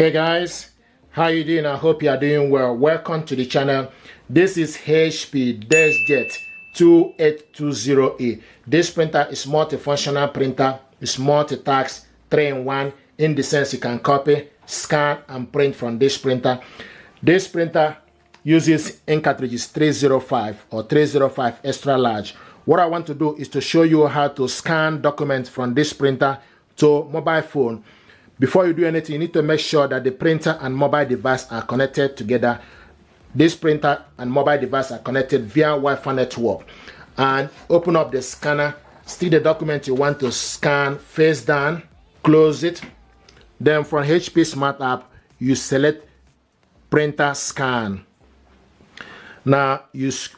Hey guys, how you doing? I hope you are doing well. Welcome to the channel. This is HP Deskjet 2820A. This printer is multifunctional printer. It's multi-task, 3-in-1, in the sense you can copy, scan and print from this printer. This printer uses ink cartridges 305 or 305 extra large. What I want to do is to show you how to scan documents from this printer to mobile phone. Before you do anything, you need to make sure that the printer and mobile device are connected together. This printer and mobile device are connected via Wi-Fi network. And open up the scanner, stick the document you want to scan face down, close it. Then from HP Smart App, you select printer scan. Now,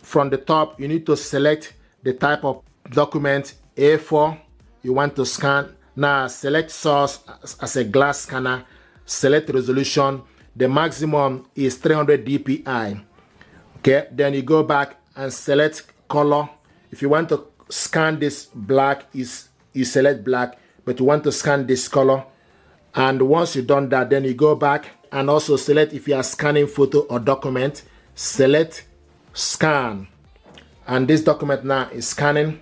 from the top, you need to select the type of document A4 you want to scan. Now select source as a glass scanner, select resolution. The maximum is 300 dpi. Okay, then you go back and select color. If you want to scan this black, you select black, but you want to scan this color. And once you've done that, then you go back and also select, if you are scanning photo or document, select scan. And this document now is scanning.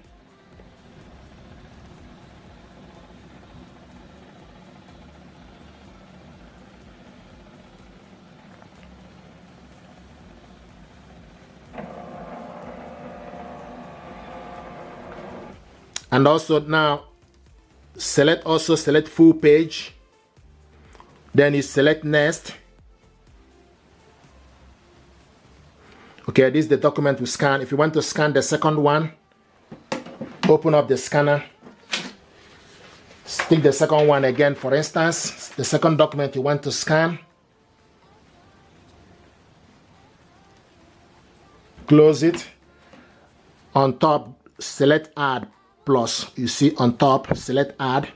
And also now select full page. Then you select next. Okay, this is the document we scan. If you want to scan the second one, open up the scanner, stick the second one again. For instance, the second document you want to scan, close it. On top, select add plus. You see on top, select add.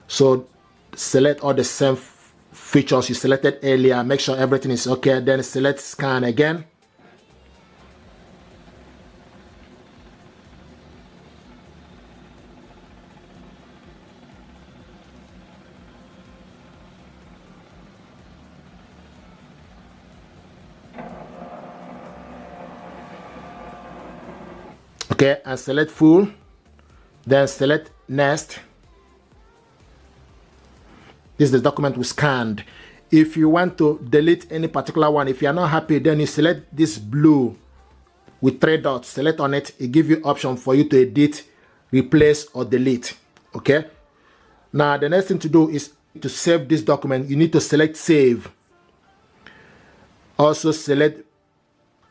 So select all the same features you selected earlier. Make sure everything is okay. Then select scan again. Okay, and select full. Then select next. This is the document we scanned. If you want to delete any particular one, if you are not happy, then you select this blue with 3 dots. Select on it. It gives you option for you to edit, replace, or delete. Okay. Now the next thing to do is to save this document. You need to select save. Also select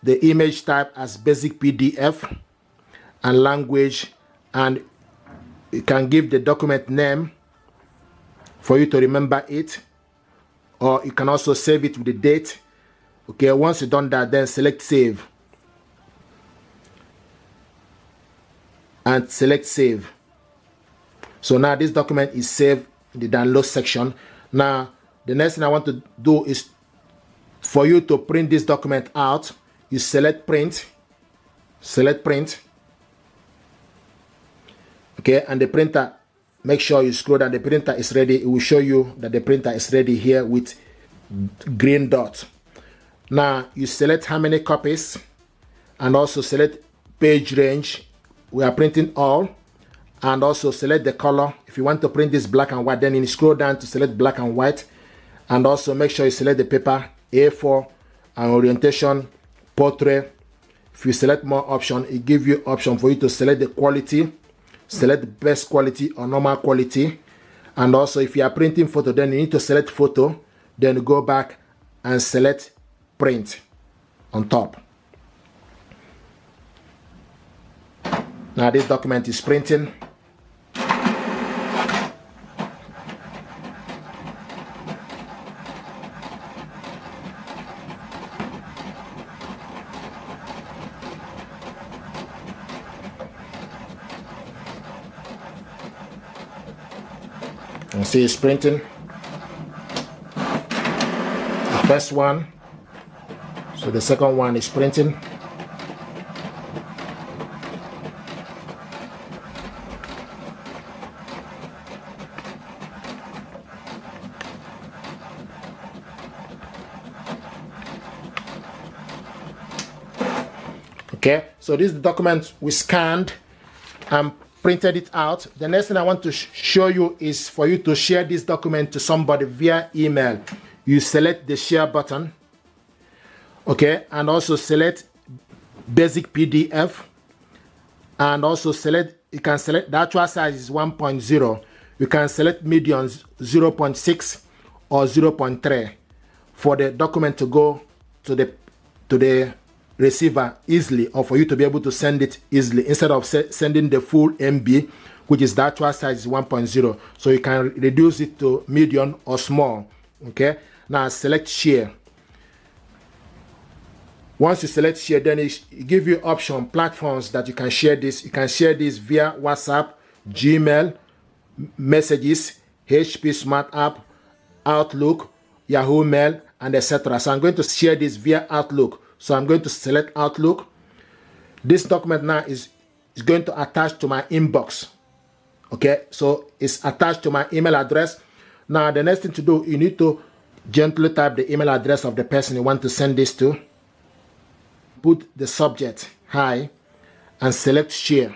the image type as basic PDF and language, and you can give the document name for you to remember it, or you can also save it with the date. Okay, once you've done that, then select save and select save. So now this document is saved in the download section. Now the next thing I want to do is for you to print this document out. You select print, okay, and the printer, make sure you scroll down. The printer is ready. It will show you that the printer is ready here with green dot. Now you select how many copies and also select page range. We are printing all, and also select the color. If you want to print this black and white, then you scroll down to select black and white, and also make sure you select the paper A4 and orientation portrait. If you select more option, it gives you option for you to select the quality. Select the best quality or normal quality. And also if you are printing photo, then you need to select photo, then go back and select print on top. Now this document is printing. And see it's printing. The first one. So the second one is printing. Okay, so this is the document we scanned and printed it out. The next thing I want to show you is for you to share this document to somebody via email. You select the share button, okay, and also select basic PDF, and also you can select the actual size is 1.0. You can select medium 0.6 or 0.3 for the document to go to the receiver easily, or for you to be able to send it easily instead of sending the full MB, which is the actual size is 1.0. So you can reduce it to medium or small. Okay, now select share. Once you select share, then it give you option platforms that you can share this. You can share this via WhatsApp, Gmail, Messages, HP Smart App, Outlook, Yahoo Mail, and etc. So I'm going to share this via Outlook. So I'm going to select Outlook. This document now is going to attach to my inbox. Okay, so it's attached to my email address. Now the next thing to do, you need to gently type the email address of the person you want to send this to. Put the subject hi and select share.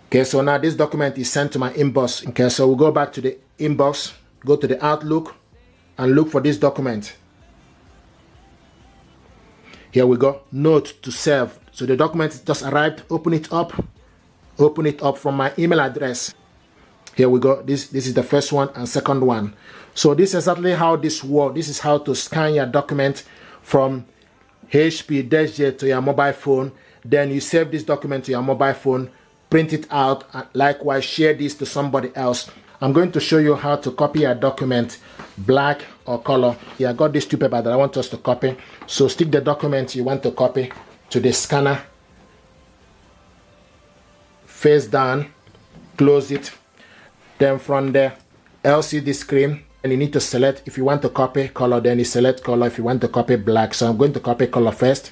Okay, so now this document is sent to my inbox. Okay, so we'll go back to the inbox, go to the Outlook, and look for this document. Here we go, note to serve. So the document just arrived. Open it up from my email address. Here we go. This is the first one and second one. So this is exactly how this works. This is how to scan your document from HP Deskjet to your mobile phone. Then you save this document to your mobile phone, print it out, and likewise share this to somebody else. I'm going to show you how to copy a document, black or color. Here I got this two paper that I want us to copy. So stick the document you want to copy to the scanner, face down, close it. Then from the LCD screen, and you need to select if you want to copy color, then you select color if you want to copy black. So I'm going to copy color first.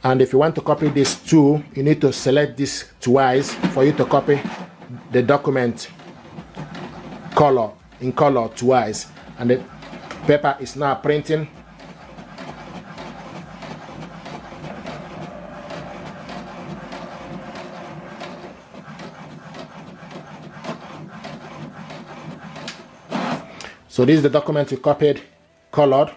And if you want to copy this too, you need to select this twice for you to copy the document color in color twice. And the paper is now printing. So this is the document you copied, colored.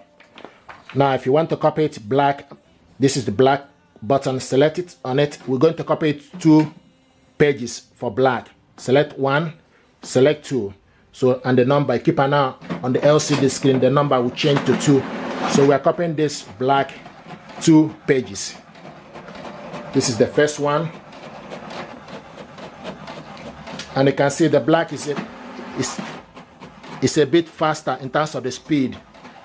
Now if you want to copy it black, this is the black button, select it on it. We're going to copy it 2 pages for black. Select 1, select 2. So, and the number, keep an eye on the LCD screen, the number will change to 2. So we are copying this black 2 pages. This is the first one. And you can see the black is a bit faster in terms of the speed.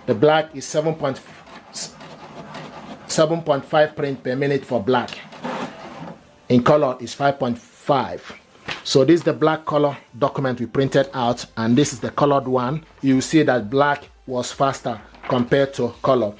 The black is 7.5 print per minute for black. In color is 5.5. So this is the black color document we printed out, and this is the colored one. You see that black was faster compared to color.